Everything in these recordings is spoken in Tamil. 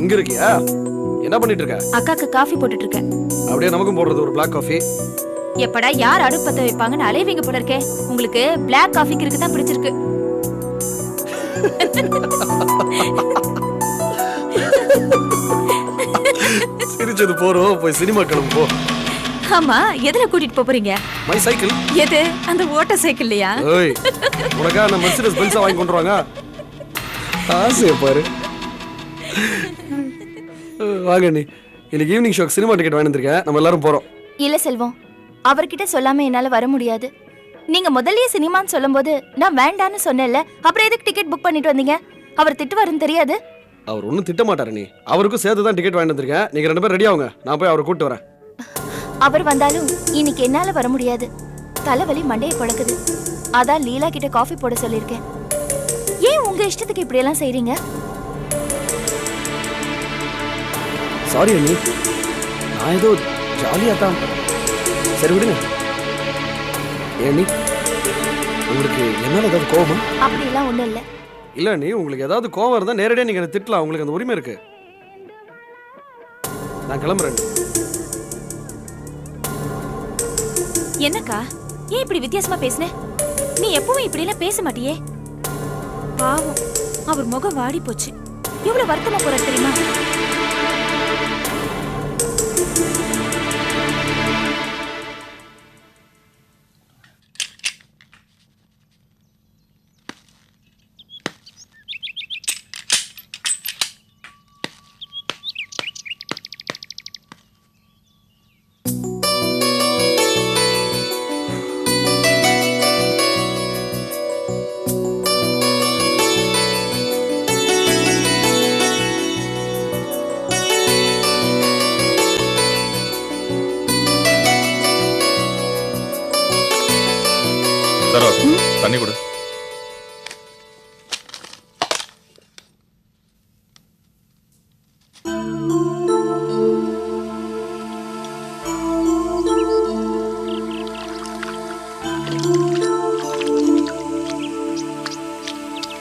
இங்க இருக்கியா? என்ன பண்ணிட்டு இருக்க? அக்காக்கு காஃபி போட்டுட்டு இருக்கேன். அப்படியே நமக்கும் போடுறது ஒரு பிளாக் காஃபி. எப்படா யார் அடுப்பு பத்த வைப்பாங்கன்னு அலைவீங்க போல இருக்கே. உங்களுக்கு பிளாக் காஃபிக்கு இருக்கு தான் பிடிச்சிருக்கு. சிரிச்சது போறோம், போய் சினிமா கிளம்பு போ. ஆமா, எதுல கூட்டிட்டு போறீங்க? My cycle. எது? அந்த ஓட்ட சைக்கிள்லையா? ஏய், உனக்கா அந்த மெர்சிடஸ் பென்ஸா வாங்கி கொண்டு வாங்க. ஆசையை பாரு. வாங்க நீ. இன்னைக்கு ஈவினிங் ஷோக்கு சினிமா டிக்கெட் வாங்கி வந்திருக்கேன். நம்ம எல்லாரும் போறோம். இல்ல செல்வம், அவர்கிட்ட சொல்லாம என்னால வர முடியாது. நீங்க முதல்லயே சினிமான்னு சொல்லும்போது நான் வேண்டான்னு சொன்னேன்ல, அப்புறம் எதுக்கு டிக்கெட் புக் பண்ணிட்டு வந்தீங்க? அவர் திட்டுவாருன்னு தெரியாது. அவர் ஒன்றும் திட்ட மாட்டாரு. நீ அவருக்கும் சேர்த்து தான் டிக்கெட் வாங்கி வந்திருக்கேன். நீங்க 2 பேரும் ரெடி ஆகுங்க, நான் போய் அவரை கூப்பிட்டு வரேன். அவர் வந்தாலும் இன்னைக்கு என்னால வர முடியாது. தலைவலி மண்டையை குழக்குது. அதான் லீலா கிட்ட காஃபி போட சொல்லியிருக்கேன். ஏன் உங்க இஷ்டத்துக்கு இப்படி எல்லாம் செய்றீங்க? சாரி அண்ணி, நான் ஏதோ ஜாலியாக தான். சரி விடுங்க. ஏண்ணி, உங்களுக்கு என்னால ஏதாவது கோபமா? அப்படிலாம் ஒண்ணும் இல்ல. இல்ல நீ, உங்களுக்கு ஏதாவது கோபம் இருந்தா நேரடியாக நீங்க என்ன திட்டலாம். உங்களுக்கு அந்த உரிமை இருக்கு. நான் கிளம்புறேன். என்னக்கா, ஏன் இப்படி வித்தியாசமா பேசுன? நீ எப்பவும் இப்படி எல்லாம் பேச மாட்டியே. பாவம், அவர் முகம் வாடி போச்சு. எவ்வளவு வருத்தமா போறாரு தெரியுமா? தண்ணி கொடு.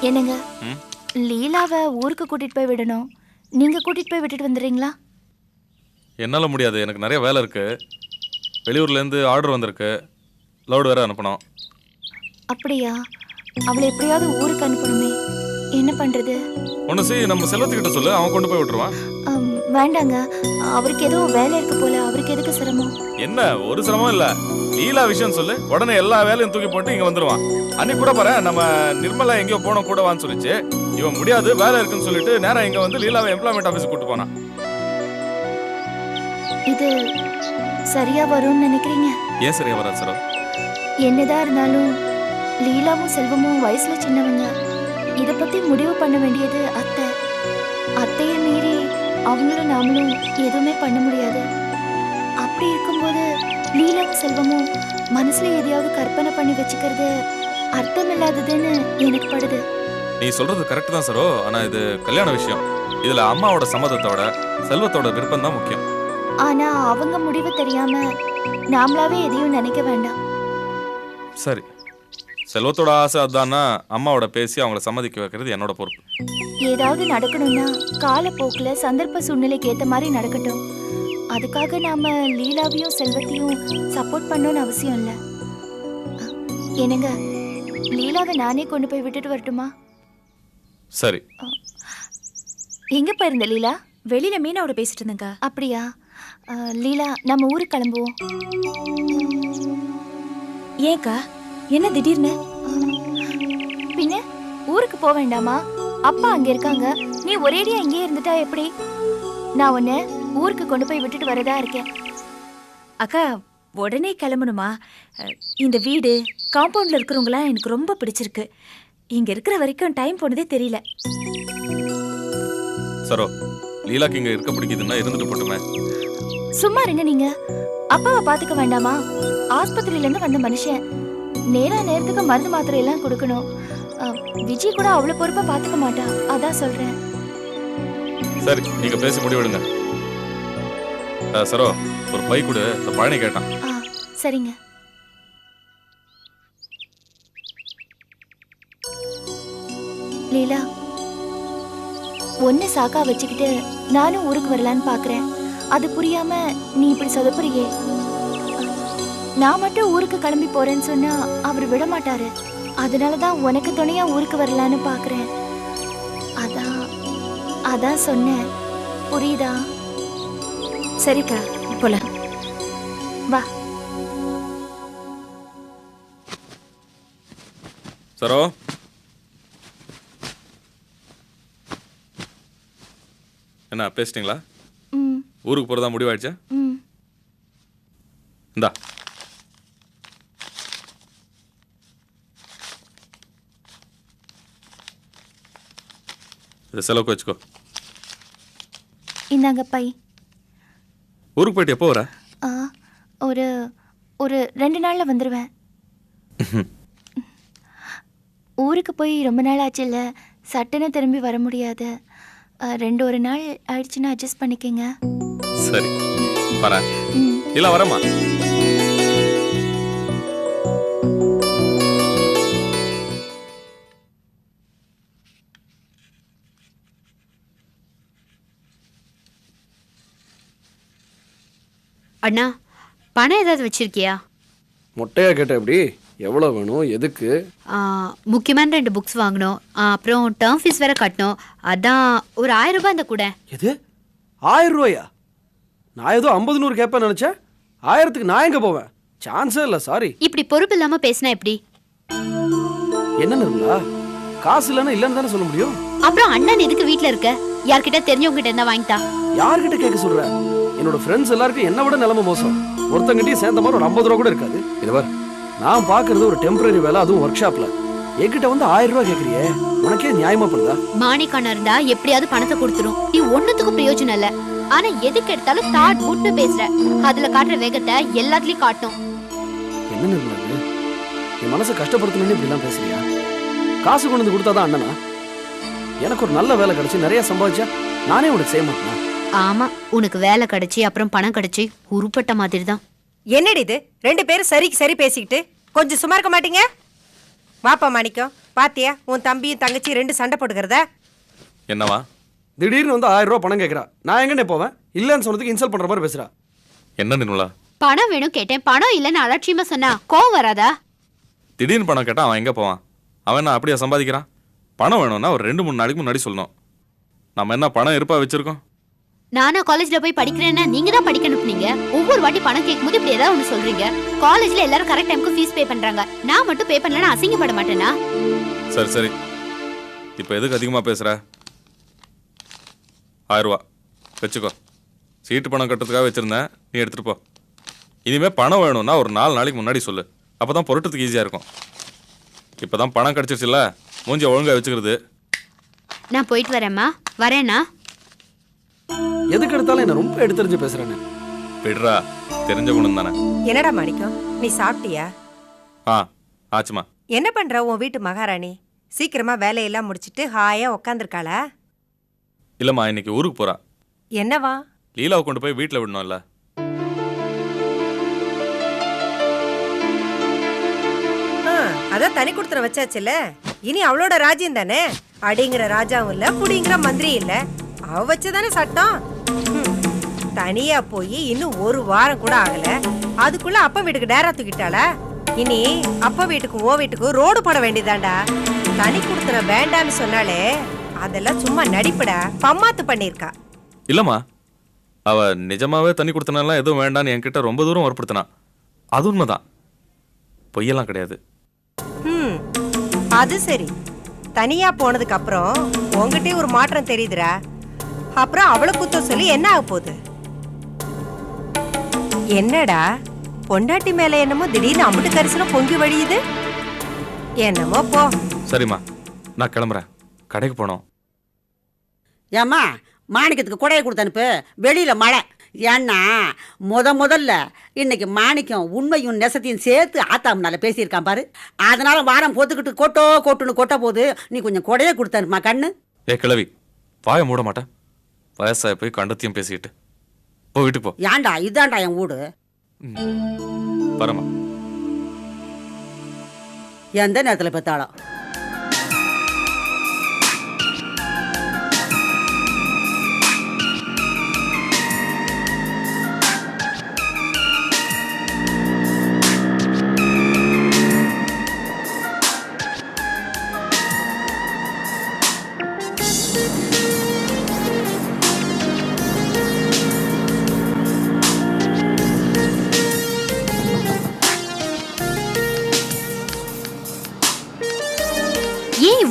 என்னங்க, லீலாவை ஊருக்கு கூட்டிட்டு போய் விடணும். நீங்க கூட்டிட்டு போய் விட்டுட்டு வந்துடுறீங்களா? என்னால முடியாது, எனக்கு நிறைய வேலை இருக்கு. வெளியூர்ல இருந்து ஆர்டர் வந்திருக்கு, லோடு வேற அனுப்பணும். அப்படியா? அவளை எப்படியாவது ஊருக்கு அனுப்பணுமே, என்ன பண்றது? ஒண்ணு செய், நம்ம செல்வத்துக்கிட்ட சொல்லு, அவன் கொண்டு போய் விட்டுருவான். வேண்டாங்க, அவருக்கு ஏதோ வேலை இருக்கு போல. அவருக்கு எதுக்கு சிரமம்? என்ன ஒரு சிரமம் இல்ல, லீலா விஷயம் சொல்லு, உடனே எல்லா வேலையும் தூக்கி போட்டு இங்க வந்துருவான். அன்னைக்கு கூட பாரு, நம்ம நிர்மலா எங்கேயோ போனோம் கூட வான்னு சொல்லிச்சு. இவன் முடியாது, வேலை இருக்குன்னு சொல்லிட்டு நேரம் இங்க வந்து லீலாவை எம்ப்ளாய்மெண்ட் ஆபீஸுக்கு கூட்டு போனான். இது சரியா வரும்னு நினைக்கிறீங்க? ஏன் சரியா வராது சார்? என்னதான் இருந்தாலும் லீலாவும் செல்வமும் வயசுல சின்னவங்க. இத பத்தி முடிவு பண்ண வேண்டியது அத்தை. அத்தையை மீறி அவங்களும் நாமளும் எதுவுமே பண்ண முடியாது. அப்படி இருக்கும்போது லீலாவும் செல்வமும் மனசுல எதையாவது கற்பனை பண்ணி வச்சுக்கிறது அர்த்தம் இல்லாததுன்னு எனக்கு படுது. நீ சொல்றது கரெக்ட் தான் சரோ, ஆனா இது கல்யாண விஷயம். இதுல அம்மாவோட சம்மதத்தோட செல்வத்தோட விருப்பம் தான் முக்கியம். ஆனா அவங்க முடிவு தெரியாம நாமளாவே எதையும் நினைக்க வேண்டாம். சரி, செல்வத்தோட ஆசை அதான்னா அம்மாவோட பேசி அவங்கள சம்மதிக்க வைக்கிறது என்னோட பொறுப்பு. ஏதாவது நடக்கணும்னா காலப்போக்கில் சந்தர்ப்ப சூழ்நிலைக்கு ஏற்ற மாதிரி நடக்கட்டும். அதுக்காக நாம லீலாவையும் செல்வத்தையும் சப்போர்ட் பண்ணணும்னு அவசியம் இல்லை. என்னங்க, லீலாவை நானே கொண்டு போய் விட்டுட்டு வரட்டுமா? சரி. எங்க போயிருந்த லீலா? வெளியில மீனாவோட பேசிட்டு இருந்தேங்க. அப்படியா? லீலா, நம்ம ஊருக்கு கிளம்புவோம். ஏன்க்கா, என்ன திடீர்னு? பின்ன ஊருக்கு போக வேண்டாமா? அப்பா அங்க இருக்காங்க, நீ ஒரேடியா இங்கே இருந்துட்டா எப்படி? நான் உன்னை ஊருக்கு கொண்டு போய் விட்டுட்டு வரதா இருக்கேன். அக்கா, உடனே கிளம்பணுமா? இந்த வீடு காம்பவுண்ட்ல இருக்கிறவங்களாம் எனக்கு ரொம்ப பிடிச்சிருக்கு. இங்க இருக்கிற வரைக்கும் டைம் போனதே தெரியல. சரோ, லீலாக்கு இங்க இருக்க பிடிக்குதுன்னா இருந்துட்டு போட்டுமே. சும்மா இருங்க நீங்க. அப்பாவை பாத்துக்க வேண்டாமா? ஆஸ்பத்திரியில இருந்து வந்த மனுஷன், நேரத்துக்கு மருந்து மாத்திரை எல்லாம் கொடுக்கணும். விஜய் கூட அவ்வளவு பொறுப்பா பாத்துக்க மாட்டா, அதான் சொல்றேன். சரி, நீங்க பேசி முடிவெடுங்க. சரோ, ஒரு பை கொடு, பழனி கேட்டான். சரிங்க. லீலா, ஒன்னு சாக்கா வச்சுக்கிட்டு நானும் ஊருக்கு வரலான்னு பாக்குறேன். அது புரியாம நீ இப்படி சொதப்புறியே. நான் மட்டும் ஊருக்கு கிளம்பி போறேன்னு சொன்னா அவர் விட மாட்டாரு. அதனாலதான் உனக்கு துணையா ஊருக்கு வரலான்னு பாக்குறேன். அதான் சொன்னேன். புரியுதா? சரிக்கா, போலாம். வா. சரோ, என்ன பேசிட்டீங்களா? ம் ஊருக்கு போறதா முடிவாயிடுச்சா? ம் இந்தா. இதை செலவுக்கு வச்சுக்கோ. இந்தாங்க பை. ஊருக்கு போயிட்டு எப்போ வர? ஒரு ஒரு 2 நாள்ல வந்துடுவேன். ஊருக்கு போய் ரொம்ப நாள் ஆச்சுல்ல, சட்டுன்னு திரும்பி வர முடியாது. 2 நாள் ஆயிடுச்சுன்னா அட்ஜஸ்ட் பண்ணிக்கங்க. சரி, வரேன். ம் இல்ல வரமா. அண்ணா, பணம் ஏதாவது வச்சிருக்கியா? மொட்டையா கேட்ட எப்படி? எவ்வளோ வேணும்? எதுக்கு? முக்கியமான 2 புக்ஸ் வாங்கணும். அப்புறம் டேர்ம் ஃபீஸ் வேற கட்டணும். அதான் ஒரு 1000 ரூபாய் இந்த கூட. எது 1000 ரூபாயா? நான் ஏதோ 50 100 கேட்பேன் நினச்சேன். 1000க்கு நான் எங்கே போவேன்? சான்ஸே இல்லை. சாரி. இப்படி பொறுப்பு இல்லாம பேசினா எப்படி? என்ன நிர்மலா, காசு இல்லைன்னா இல்லைன்னு தானே சொல்ல முடியும். அப்புறம் அண்ணன் எதுக்கு வீட்ல இருக்க? யார்கிட்ட தெரிஞ்சவங்க கிட்ட இருந்தா வாங்கிட்டா. யார்கிட்ட கேட்க சொல்ற? என்னோட ஃப்ரெண்ட்ஸ் எல்லாருக்கும் என்ன விட நிலைமை மோசம். ஒருத்தங்கிட்டயும் சேர்ந்த மாதிரி ஒரு 50 ரூபா கூட இருக்காது. இதுவர் நான் பாக்குறது ஒரு டெம்பரரி வேலை, அதுவும் ஒர்க் ஷாப்ல. என்கிட்ட வந்து 1000 ரூபாய் கேக்குறியே, உனக்கே நியாயமா படுதா? மாணிக்கான இருந்தா எப்படியாவது பணத்தை கொடுத்துரும். நீ ஒண்ணுத்துக்கும் பிரயோஜனம் இல்ல. ஆனா எதுக்கு எடுத்தாலும் தாட் புட்டு பேசுற. அதுல காட்டுற வேகத்தை எல்லாத்துலயும் காட்டும். என்ன நிர்மலா, என் மனசை கஷ்டப்படுத்தணும்னு இப்படி எல்லாம் பேசுறியா? காசு கொண்டு வந்து கொடுத்தாதான் அண்ணனா? எனக்கு ஒரு நல்ல வேலை கிடைச்சு நிறைய சம்பாதிச்சா நானே உனக்கு செய்ய மாட்டேனா? ஆமா, உனக்கு வேலை கிடைச்சி அப்புறம் பணம் கிடைச்சி உருப்பட்ட மாதிரி தான். என்னடி இது? 2 பேரும் சரிக்கு சரி பேசிக்கிட்டு கொஞ்சம் சும்மா இருக்க மாட்டீங்க? வாப்பா மாணிக்கம், பாத்தியா உன் தம்பியும் தங்கச்சி 2 சண்டை போட்டுக்கிறத? என்னவா? திடீர்னு வந்து 1000 ரூபாய் பணம் கேட்கறா. நான் எங்கன்னே போவேன்? இல்லன்னு சொன்னதுக்கு இன்சல்ட் பண்ற மாதிரி பேசுறா. என்ன நிர்மலா? பணம் வேணும் கேட்டேன். பணம் இல்லைன்னு அலட்சியமா சொன்னா கோவம் வராதா? திடீர்னு பணம் கேட்டா அவன் எங்க போவான்? அவன் என்ன அப்படியா சம்பாதிக்கிறான்? பணம் வேணும்னா ஒரு 2-3 நாளைக்கு முன்னாடி சொல்லணும். நம்ம என்ன பணம் இருப்பா வச்சிருக்கோம்? நானா காலேஜ்ல போய் படிக்கிறேன்னா நீங்க தான் படிக்க அனுப்புனீங்க. ஒவ்வொரு வாட்டி பணம் கேட்கும்போது இப்படி ஏதாவது ஒன்று சொல்றீங்க. காலேஜ்ல எல்லாரும் கரெக்ட் டைமுக்கு ஃபீஸ் பே பண்றாங்க. நான் மட்டும் பே பண்ணலன்னா அசிங்கப்பட மாட்டேனா? சரி சரி, இப்போ எதுக்கு அதிகமாக பேசுற? 1000 ரூபா வச்சுக்கோ. சீட்டு பணம் கட்டுறதுக்காக வச்சிருந்தேன், நீ எடுத்துட்டு போ. இனிமே பணம் வேணும்னா ஒரு 4 நாளைக்கு முன்னாடி சொல்லு. அப்பதான் பொருட்டத்துக்கு ஈஸியா இருக்கும். இப்பதான் பணம் கிடைச்சிருச்சுல்ல, மூஞ்சி ஒழுங்கா வச்சுக்கிறது. நான் போயிட்டு வரேம்மா. வரேனா? எதுக்கு எடுத்தாலும் என்ன ரொம்ப எடுத்தறிஞ்சு பேசுறேன்னு. விடுறா, தெரிஞ்ச குணம் தானே. என்னடா மாணிக்கம், நீ சாப்பிட்டியா? ஆச்சுமா. என்ன பண்ற உன் வீட்டு மகாராணி? சீக்கிரமா வேலையெல்லாம் முடிச்சிட்டு ஹாயா உக்காந்துருக்காளா? இல்லம்மா, இன்னைக்கு ஊருக்கு போறா. என்னவா? லீலாவை கொண்டு போய் வீட்டில் விடணும்ல. அதான் தனி கொடுத்துற வச்சாச்சுல்ல, இனி அவளோட ராஜ்யம் தானே. அடிங்கிற ராஜாவும் இல்ல, புடிங்கிற மந்திரி இல்ல, அவ வச்சதானே சட்டம். தனியா போய் இன்னும் 1 வாரம் கூட ஆகல, அதுக்குள்ள அப்பா வீட்டுக்கு டேரா தூக்கிட்டாளா? இனி அப்பா வீட்டுக்கும் ஓ வீட்டுக்கும் ரோடு போட வேண்டியதாண்டா. தனி கொடுத்துற வேண்டான்னு சொன்னாலே அதெல்லாம் சும்மா நடிப்புடா, பம்மாத்து பண்ணிருக்கா. இல்லம்மா, அவ நிஜமாவே தண்ணி கொடுத்தனாலாம் எதுவும் வேண்டான்னு என்கிட்ட ரொம்ப தூரம் வற்புறுத்தினா. அது உண்மைதான், பொய்யெல்லாம் கிடையாது. அது சரி, தனியா போனதுக்கு அப்புறம் உங்ககிட்டே ஒரு மாற்றம் தெரியுதுடா. அப்புறம் அவளை குத்தம் சொல்லி என்ன ஆக போகுது? என்னடா பொண்டாட்டி மேல என்னமோ திடீர்னு அம்புட்டு கரிசனம் பொங்கி வழியுது. என்னமோ போ. சரிம்மா, நான் கிளம்புறேன். கடைக்கு போனோம். ஏம்மா, மாணிக்கத்துக்கு கொடையை கொடுத்து அனுப்பு. வெளியில மழை. ஏன்னா முதல்ல இன்னைக்கு மாணிக்கம் உண்மையும் நெசத்தையும் சேர்த்து ஆத்தாம்னால பேசியிருக்கான் பாரு. அதனால வாரம் போத்துக்கிட்டு கொட்டுன்னு கொட்ட போது நீ கொஞ்சம் கொடையை கொடுத்து அனுப்புமா கண்ணு. ஏ கிழவி, வாயை மூட மாட்டேன். வயசாய போய் கண்டத்தையும் பேசிக்கிட்டு போ, வீட்டுக்கு போ. ஏன்டா, இதான்டா என் வீடு. வரமா. எந்த நேரத்தில் பெத்தாளோ.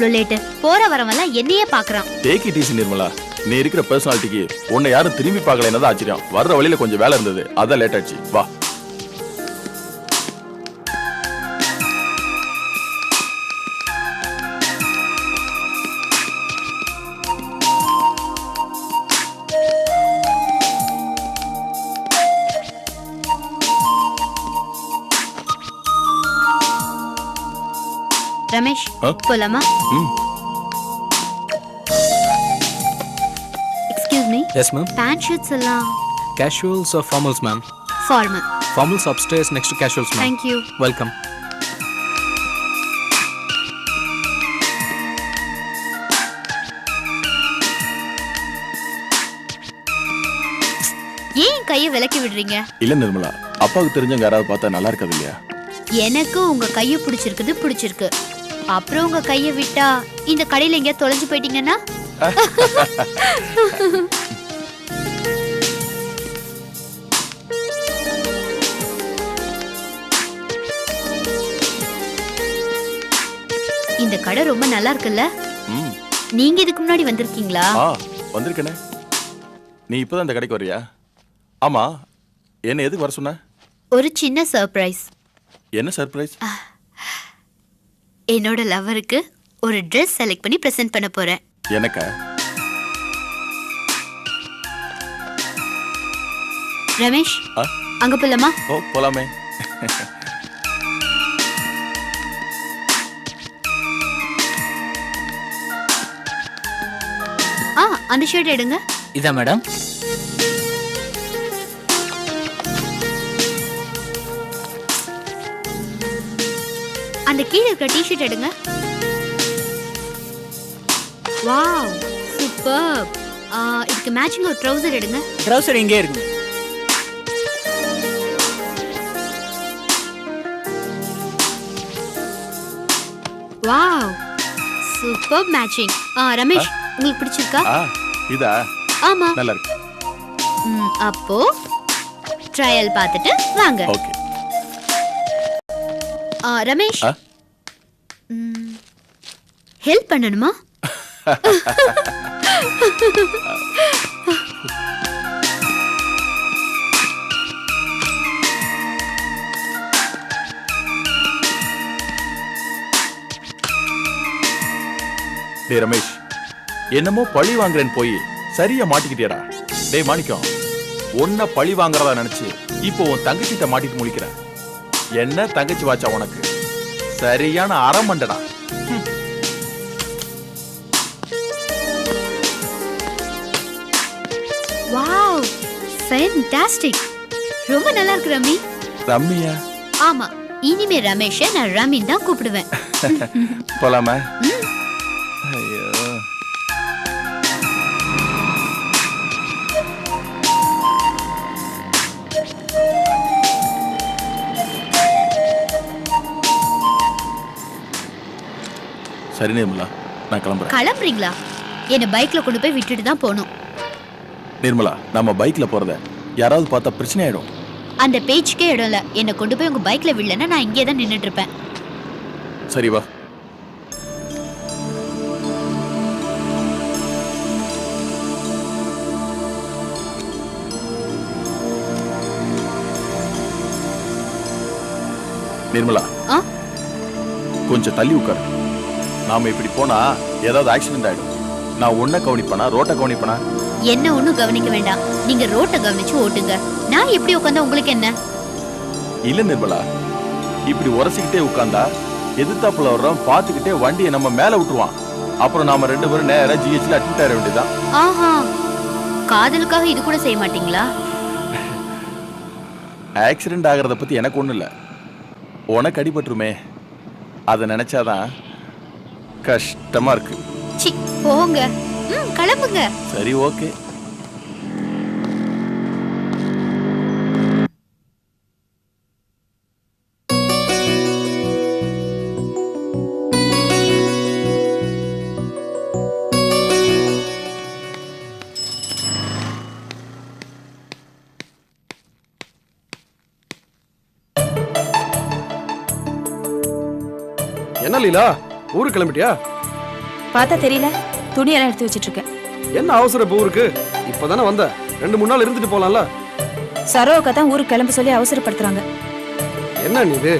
இவ்ளோ லேட்? போற வரவெல்லாம் என்னையே பாக்குறான். Take it easy Nirmala. நீ இருக்கிற பர்சனாலிட்டிக்கு உன்னை யாரும் திரும்பி பார்க்கல என்னதான் ஆச்சரியம். வர்ற வழியில கொஞ்சம் வேலை இருந்தது, அதான் லேட் ஆச்சு. வா. ரமேஷ், போலாமா? Excuse me. Yes, ma'am. Pant shirts எல்லாம் Casuals or formals, ma'am? formal. Formals upstairs next to casuals, ma'am. Thank you. Welcome. ஏன் கையை விலக்கி விடுறீங்க? இல்ல நிர்மலா, அப்பாவுக்கு தெரிஞ்சவங்க யாராவது பார்த்தா நல்லா இருக்காது இல்லையா? எனக்கு உங்க கையை பிடிச்சிருக்கு. அப்புறம் உங்க கையை விட்டா இந்த கடையில எங்க தொலைஞ்சு போயிட்டீங்கன்னா? இந்த கடை ரொம்ப நல்லா இருக்குல்ல? நீங்க இதுக்கு முன்னாடி வந்திருக்கீங்களா? வந்திருக்கேனே. நீ இப்பதான் இந்த கடைக்கு வரியா? ஆமா, என்ன எதுக்கு வர சொன்ன? ஒரு சின்ன சர்ப்ரைஸ். என்ன சர்ப்ரைஸ்? என்னோட லவருக்கு ஒரு Dress செலக்ட் பண்ணி பிரசன்ட் பண்ண போறேன். எனக்கா? ரமேஷ், அங்க போலாமா? ஓ, போலாமே. அந்த ஷர்ட் எடுங்க. இதா மேடம். அந்த கீழ இருக்கிற டி-ஷர்ட் எடுங்க. Wow, super. இதுக்கு மேட்சிங் ஒரு ட்ரவுசர் எடுங்க. ட்ரவுசர் இங்கே இருக்கு. Wow, super matching. ரமேஷ், உங்களுக்கு பிடிச்சிருக்கா? இதா? ஆமா, நல்லா இருக்கு. அப்போ ட்ரையல் பார்த்துட்டு வாங்க. ஓகே. ரமேஷ், ஹெல்ப் பண்ணணுமா? டேய் ரமேஷ், என்னமோ பழி வாங்குறேன்னு போய் சரியா மாட்டிக்கிட்டியடா. டேய் மாணிக்கம், உன்னை பழி வாங்குறதா நினைச்சு இப்போ உன் தங்கச்சிட்ட மாட்டிட்டு முழிக்கிற. என்ன தங்கச்சி வாச்சா உனக்கு? சரியான அறமண்டடா. Wow, fantastic. ரொம்ப நல்லா இருக்கு ரமி. ரம்மியா? ஆமா, இனிமே ரமேஷை நான் ரமின் தான் கூப்பிடுவேன். போலாமா? ஐயோ, சரி நிர்மலா, நான் கிளம்புறேன். கிளம்புறீங்களா? என்ன பைக்ல கொண்டு போய் விட்டுட்டு தான் போகணும். நிர்மலா, நம்ம பைக்ல போறத யாராவது பார்த்தா பிரச்சனை ஆயிடும். அந்த பேச்சுக்கே இடம் இல்ல. என்ன கொண்டு போய் உங்க பைக்ல விடலன்னா நான் இங்கே தான் நின்னுட்டு இருப்பேன். சரி வா. நிர்மலா, கொஞ்சம் தள்ளி உட்காரு. நாம இப்படி போனா ஏதாவது ஆக்சிடென்ட் ஆயிடும். நான் உன்னை கவனிப்பனா ரோட்டை கவனிப்பனா? என்ன ஒண்ணும் கவனிக்க வேண்டாம். நீங்க ரோட்டை கவனிச்சு ஓட்டுங்க. நான் எப்படி உட்கார்ந்தா உங்களுக்கு என்ன? இல்ல நிர்மலா, இப்படி உரசிக்கிட்டே உட்கார்ந்தா எதிர்த்தாப்புல வர்றோம் பாத்துக்கிட்டே வண்டியை நம்ம மேல விட்டுருவான். அப்புறம் நாம ரெண்டு பேரும் நேரா ஜிஹெச்ல அட்மிட் ஆயிட வேண்டியதான். ஆஹா, காதலுக்காக இது கூட செய்ய மாட்டீங்களா? ஆக்சிடென்ட் ஆகிறத பத்தி எனக்கு ஒண்ணு இல்ல, உனக்கு அடிபட்டுருமே அதை நினைச்சாதான் கஷ்டமா இருக்கு. சி, போங்க. கிளம்புங்க. சரி, ஓகே. என்ன லீலா, ஊருக்கு கிளம்பிட்டியா? பார்த்தா தெரியல, துணியெல்லாம் எடுத்து வச்சிட்டு இருக்கேன். என்ன அவசரம் இப்போ ஊருக்கு? இப்பதானே வந்த, 2-3 நாள் இருந்துட்டு போலாம்ல. சரோவுக்கு தான் ஊருக்கு கிளம்ப சொல்லி அவசரப்படுத்துறாங்க. என்ன நீ இது?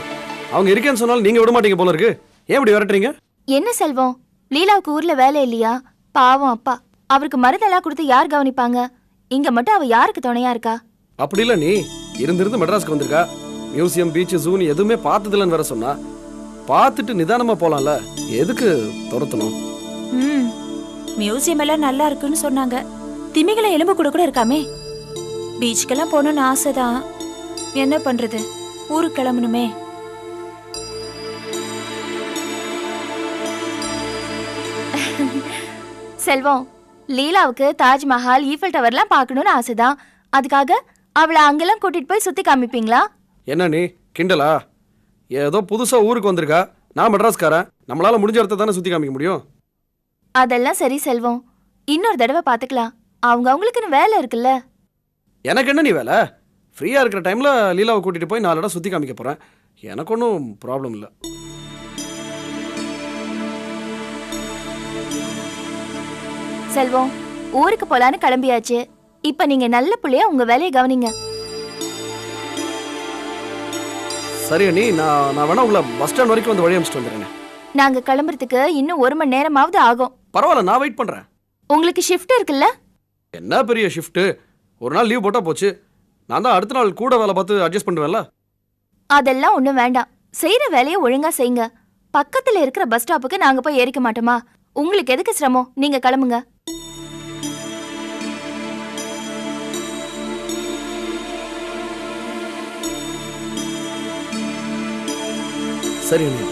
அவங்க இருக்கேன்னு சொன்னாலும் நீங்க விட மாட்டீங்க போல இருக்கு. ஏன் இப்படி விரட்டுறீங்க? என்ன செல்வம், லீலாவுக்கு ஊர்ல வேலை இல்லையா? பாவம் அப்பா, அவருக்கு மருந்தெல்லாம் கொடுத்து யார் கவனிப்பாங்க? இங்க மட்டும் அவ யாருக்கு துணையா இருக்கா? அப்படி இல்ல, நீ இருந்து மெட்ராஸ்க்கு வந்திருக்கா. மியூசியம், பீச், ஜூன் எதுவுமே பார்த்ததில்லன்னு வேற சொன்னா. பார்த்துட்டு நிதானமா போலாம்ல, எதுக்கு துரத்தணும்? மியூசியம் எல்லாம் நல்லா இருக்குன்னு சொன்னாங்க. திமிங்கல எலும்பு கூட இருக்காமே. பீச்சுக்கெல்லாம் போகணும்னு ஆசைதான். என்ன பண்றது, ஊருக்கு கிளம்பணுமே. செல்வம், லீலாவுக்கு தாஜ்மஹால், ஈஃபில் டவர்லாம் பார்க்கணும்னு ஆசைதான். அதுக்காக அவளை அங்கெல்லாம் கூட்டிட்டு போய் சுத்தி காமிப்பீங்களா? என்ன நீ கிண்டலா? ஏதோ புதுசா ஊருக்கு வந்திருக்கா, நான் மெட்ராஸ்காரன், நம்மளால முடிஞ்ச இடத்த தானே சுத்தி காமிக்க முடியும். அதெல்லாம் சரி செல்வம், இன்னொரு தடவை பார்த்துக்கலாம். அவங்களுக்குன்னு வேலை இருக்குல்ல. எனக்கு என்ன நீ வேலை? ஃப்ரீயா இருக்கிற டைம்ல லீலாவை கூட்டிட்டு போய் 4 இடம் சுத்தி காமிக்க போறேன். எனக்கு ஒன்றும் ப்ராப்ளம் இல்லை. செல்வம், ஊருக்கு போலான்னு கிளம்பியாச்சு. இப்ப நீங்க நல்ல புள்ளையா உங்க வேலையை கவனிங்க. சரி நீ, நான் வேணா உங்களை பஸ் ஸ்டாண்ட் வரைக்கும் வந்து வழி அனுப்பிச்சிட்டு வந்துடுறேன். நாங்க கிளம்புறதுக்கு இன்னும் 1 மணி நேரமாவது ஆகும். பரவாயில்ல, நான் வெயிட் பண்றேன். உங்களுக்கு ஷிஃப்ட் இருக்குல்ல? என்ன பெரிய ஷிஃப்ட்? ஒரு நாள் லீவ் போட்டா போச்சு. நான் தான் அடுத்த நாள் கூட வேலை பார்த்து அட்ஜஸ்ட் பண்ணுவேன்ல. அதெல்லாம் ஒண்ணும் வேண்டாம். செய்யற வேலையை ஒழுங்கா செய்யுங்க. பக்கத்துல இருக்கிற பஸ் ஸ்டாப்புக்கு நாங்க போய் ஏறிக்க மாட்டோமா? உங்களுக்கு எதுக்கு சிரமம்? நீங்க கிளம்புங்க. சரி அண்ணி.